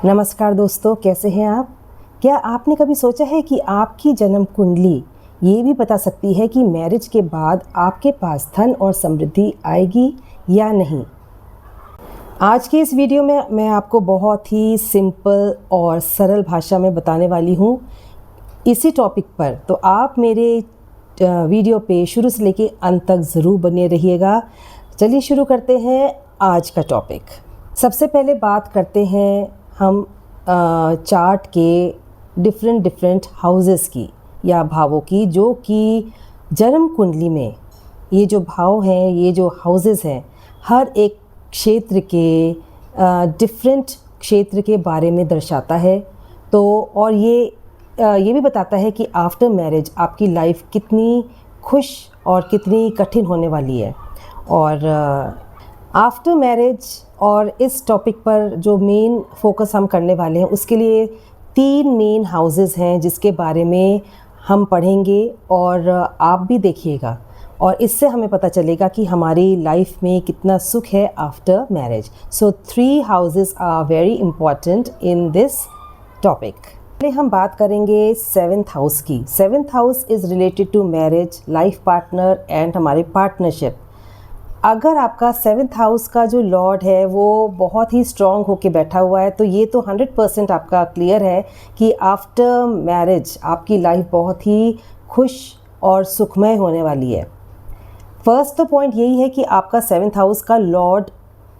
नमस्कार दोस्तों, कैसे हैं आप? क्या आपने कभी सोचा है कि आपकी जन्म कुंडली ये भी बता सकती है कि मैरिज के बाद आपके पास धन और समृद्धि आएगी या नहीं? आज के इस वीडियो में मैं आपको बहुत ही सिंपल और सरल भाषा में बताने वाली हूँ इसी टॉपिक पर। तो आप मेरे वीडियो पे शुरू से लेके अंत तक ज़रूर बने रहिएगा। चलिए शुरू करते हैं आज का टॉपिक। सबसे पहले बात करते हैं हम चार्ट के डिफरेंट हाउसेस की या भावों की, जो कि जन्म कुंडली में ये जो भाव हैं, ये जो हाउसेस हैं, हर एक क्षेत्र के डिफरेंट क्षेत्र के बारे में दर्शाता है। तो और ये भी बताता है कि आफ्टर मैरिज आपकी लाइफ कितनी खुश और कितनी कठिन होने वाली है। और आफ्टर मैरिज और इस टॉपिक पर जो मेन फोकस हम करने वाले हैं, उसके लिए 3 मेन हाउसेस हैं जिसके बारे में हम पढ़ेंगे और आप भी देखिएगा, और इससे हमें पता चलेगा कि हमारी लाइफ में कितना सुख है after marriage. So 3 houses are very important in this topic. पहले हम बात करेंगे 7th हाउस की। 7th house is related to marriage, life partner and हमारे पार्टनरशिप। अगर आपका 7th हाउस का जो लॉर्ड है वो बहुत ही स्ट्रॉन्ग होके बैठा हुआ है, तो ये तो 100% आपका क्लियर है कि आफ्टर मैरिज आपकी लाइफ बहुत ही खुश और सुखमय होने वाली है। फर्स्ट तो पॉइंट यही है कि आपका 7th हाउस का लॉर्ड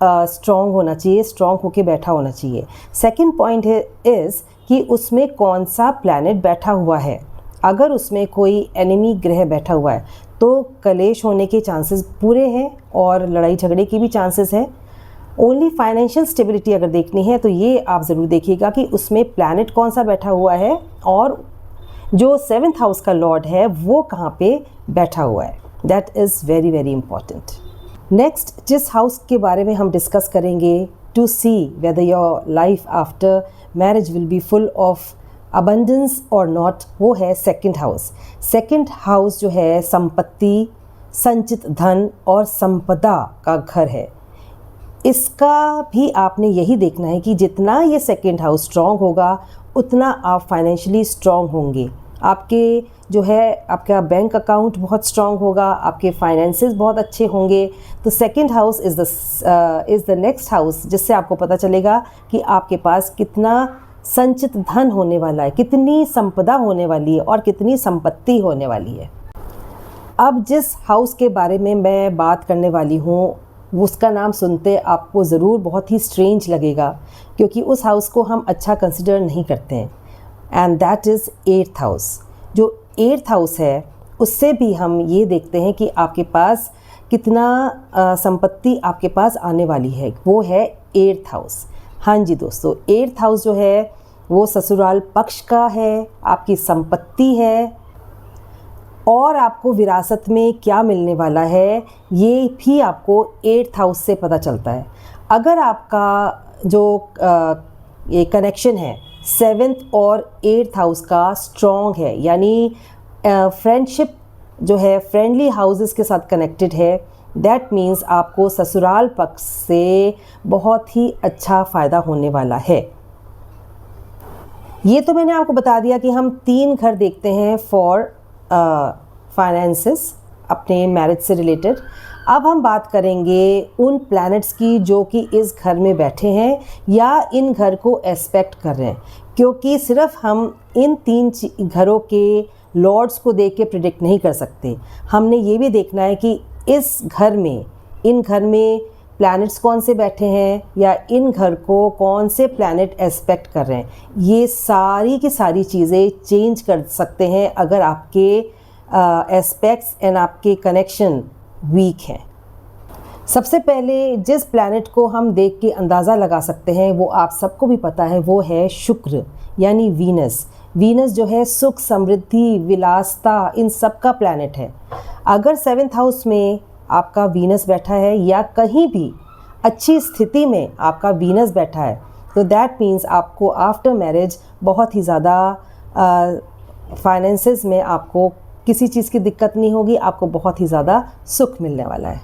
स्ट्रॉन्ग होना चाहिए, स्ट्रॉन्ग होके बैठा होना चाहिए। सेकंड पॉइंट इज़ कि उसमें कौन सा प्लैनेट बैठा हुआ है। अगर उसमें कोई एनिमी ग्रह बैठा हुआ है तो कलेश होने के चांसेस पूरे हैं और लड़ाई झगड़े की भी चांसेस है। ओनली फाइनेंशियल स्टेबिलिटी अगर देखनी है तो ये आप ज़रूर देखिएगा कि उसमें प्लैनेट कौन सा बैठा हुआ है और जो 7th हाउस का लॉर्ड है वो कहाँ पे बैठा हुआ है। That is very very important. Next जिस हाउस के बारे में हम डिस्कस करेंगे to see whether your life after marriage will be full of abundance और नॉट, वो है 2nd हाउस। 2nd हाउस जो है संपत्ति, संचित धन और संपदा का घर है। इसका भी आपने यही देखना है कि जितना ये 2nd हाउस स्ट्रॉन्ग होगा उतना आप फाइनेंशियली स्ट्रॉन्ग होंगे। आपके जो है आपका बैंक अकाउंट बहुत स्ट्रॉन्ग होगा, आपके फाइनेंसेस बहुत अच्छे होंगे। तो 2nd house is the next house जिससे आपको पता चलेगा कि आपके पास कितना संचित धन होने वाला है, कितनी संपदा होने वाली है और कितनी संपत्ति होने वाली है। अब जिस हाउस के बारे में मैं बात करने वाली हूँ उसका नाम सुनते आपको ज़रूर बहुत ही स्ट्रेंज लगेगा, क्योंकि उस हाउस को हम अच्छा कंसिडर नहीं करते हैं, and that is 8th house. जो 8th हाउस है उससे भी हम ये देखते हैं कि आपके पास कितना संपत्ति आपके पास आने वाली है, वो है 8th हाउस। हाँ जी दोस्तों, 8th हाउस जो है वो ससुराल पक्ष का है, आपकी संपत्ति है, और आपको विरासत में क्या मिलने वाला है ये भी आपको 8th हाउस से पता चलता है। अगर आपका जो ये कनेक्शन है 7th और 8th हाउस का स्ट्रॉन्ग है, यानी फ्रेंडशिप जो है फ्रेंडली हाउसेस के साथ कनेक्टेड है, दैट मीन्स आपको ससुराल पक्ष से बहुत ही अच्छा फ़ायदा होने वाला है। ये तो मैंने आपको बता दिया कि हम 3 घर देखते हैं फॉर फाइनेंसेस अपने मैरिज से रिलेटेड। अब हम बात करेंगे उन प्लैनेट्स की जो कि इस घर में बैठे हैं या इन घर को एस्पेक्ट कर रहे हैं, क्योंकि सिर्फ हम इन 3 घरों के लॉर्ड्स को देख के प्रिडिक्ट नहीं कर सकते। हमने ये भी देखना है कि इस घर में, इन घर में प्लैनेट्स कौन से बैठे हैं या इन घर को कौन से प्लैनेट एस्पेक्ट कर रहे हैं। ये सारी की सारी चीज़ें चेंज कर सकते हैं अगर आपके एस्पेक्ट्स एंड आपके कनेक्शन वीक हैं। सबसे पहले जिस प्लैनेट को हम देख के अंदाज़ा लगा सकते हैं वो आप सबको भी पता है, वो है शुक्र यानी वीनस। वीनस जो है सुख, समृद्धि, विलासता, इन सब का प्लैनेट है। अगर 7th हाउस में आपका वीनस बैठा है या कहीं भी अच्छी स्थिति में आपका वीनस बैठा है, तो दैट मीन्स आपको आफ्टर मैरिज बहुत ही ज़्यादा फाइनेंसेस में आपको किसी चीज़ की दिक्कत नहीं होगी, आपको बहुत ही ज़्यादा सुख मिलने वाला है।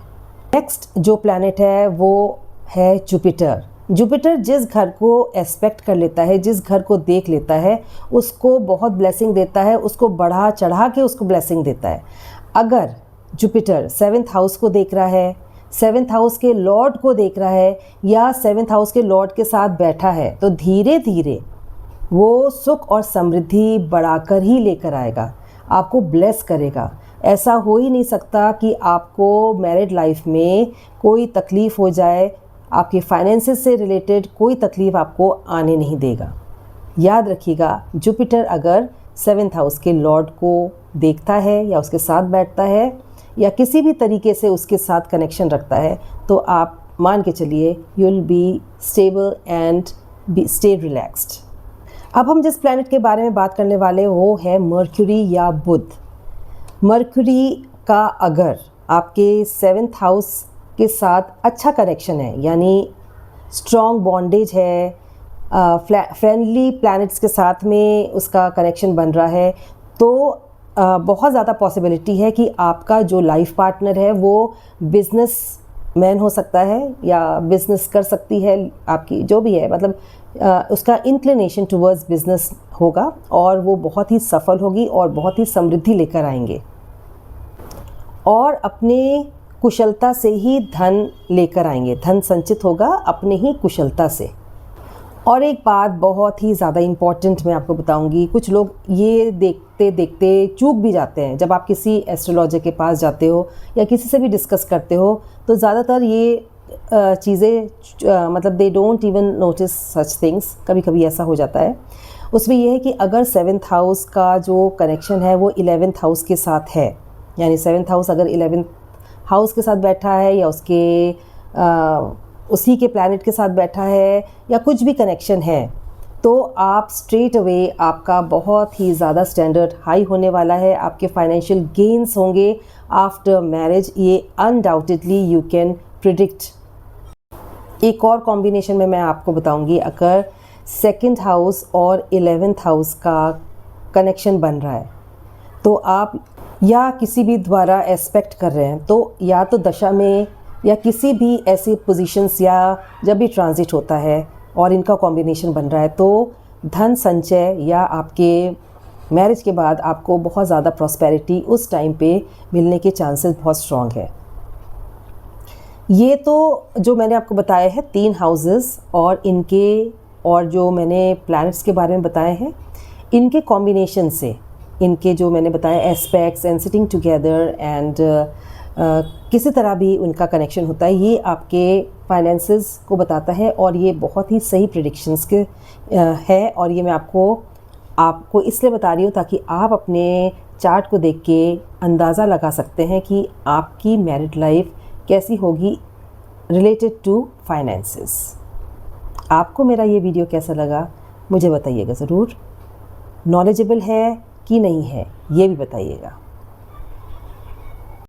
नेक्स्ट जो प्लैनेट है वो है जुपिटर। जुपिटर जिस घर को एस्पेक्ट कर लेता है, जिस घर को देख लेता है, उसको बहुत ब्लेसिंग देता है, उसको बढ़ा चढ़ा के उसको ब्लेसिंग देता है। अगर जुपिटर 7th हाउस को देख रहा है, 7th हाउस के लॉर्ड को देख रहा है या 7th हाउस के लॉर्ड के साथ बैठा है, तो धीरे धीरे वो सुख और समृद्धि बढ़ाकर ही लेकर आएगा, आपको ब्लेस करेगा। ऐसा हो ही नहीं सकता कि आपको मैरिड लाइफ में कोई तकलीफ़ हो जाए, आपके फाइनेंसेस से रिलेटेड कोई तकलीफ़ आपको आने नहीं देगा। याद रखिएगा, जुपिटर अगर 7th हाउस के लॉर्ड को देखता है या उसके साथ बैठता है या किसी भी तरीके से उसके साथ कनेक्शन रखता है, तो आप मान के चलिए you will be stable and be stay relaxed. अब हम जिस प्लैनेट के बारे में बात करने वाले वो है मर्क्यूरी या बुध। मर्क्यूरी का अगर आपके 7th हाउस के साथ अच्छा कनेक्शन है, यानी स्ट्रॉन्ग बॉन्डेज है, फ्रेंडली प्लैनेट्स के साथ में उसका कनेक्शन बन रहा है, तो बहुत ज़्यादा पॉसिबिलिटी है कि आपका जो लाइफ पार्टनर है वो बिजनेस मैन हो सकता है या बिजनेस कर सकती है, आपकी जो भी है, मतलब उसका इंक्लिनेशन टुवर्ड्स बिजनेस होगा और वो बहुत ही सफल होगी और बहुत ही समृद्धि लेकर आएंगे और अपने कुशलता से ही धन लेकर आएंगे। धन संचित होगा अपने ही कुशलता से। और एक बात बहुत ही ज़्यादा इम्पॉर्टेंट मैं आपको बताऊंगी, कुछ लोग ये देखते देखते चूक भी जाते हैं। जब आप किसी एस्ट्रोलॉजर के पास जाते हो या किसी से भी डिस्कस करते हो तो ज़्यादातर ये चीज़ें मतलब they don't even notice such things. कभी कभी ऐसा हो जाता है। उसमें यह है कि अगर 7th हाउस का जो कनेक्शन है वो 11th हाउस के साथ है, यानी 7th हाउस अगर 11th हाउस के साथ बैठा है या उसी के प्लैनेट के साथ बैठा है या कुछ भी कनेक्शन है, तो आप स्ट्रेट अवे आपका बहुत ही ज़्यादा स्टैंडर्ड हाई होने वाला है। आपके फाइनेंशियल गेन्स होंगे आफ्टर मैरिज, ये अनडाउटेडली यू कैन प्रिडिक्ट। एक और कॉम्बिनेशन में मैं आपको बताऊंगी, अगर 2nd हाउस और 11th हाउस का कनेक्शन बन रहा है तो आप या किसी भी द्वारा एस्पेक्ट कर रहे हैं, तो या तो दशा में या किसी भी ऐसी पोजीशंस या जब भी ट्रांजिट होता है और इनका कॉम्बिनेशन बन रहा है, तो धन संचय या आपके मैरिज के बाद आपको बहुत ज़्यादा प्रॉस्पेरिटी उस टाइम पे मिलने के चांसेस बहुत स्ट्रॉन्ग है। ये तो जो मैंने आपको बताया है 3 हाउसेस और इनके और जो मैंने प्लैनेट्स के बारे में बताए हैं, इनके कॉम्बिनेशन से, इनके जो मैंने बताया aspects and sitting together and किसी तरह भी उनका कनेक्शन होता है, ये आपके फाइनेंसेस को बताता है और ये बहुत ही सही प्रेडिक्शंस के है। और ये मैं आपको इसलिए बता रही हूँ ताकि आप अपने चार्ट को देख के अंदाज़ा लगा सकते हैं कि आपकी मैरिड लाइफ कैसी होगी रिलेटेड टू फाइनेंसेस। आपको मेरा ये वीडियो कैसा लगा मुझे बताइएगा ज़रूर। नॉलेजेबल है कि नहीं है ये भी बताइएगा।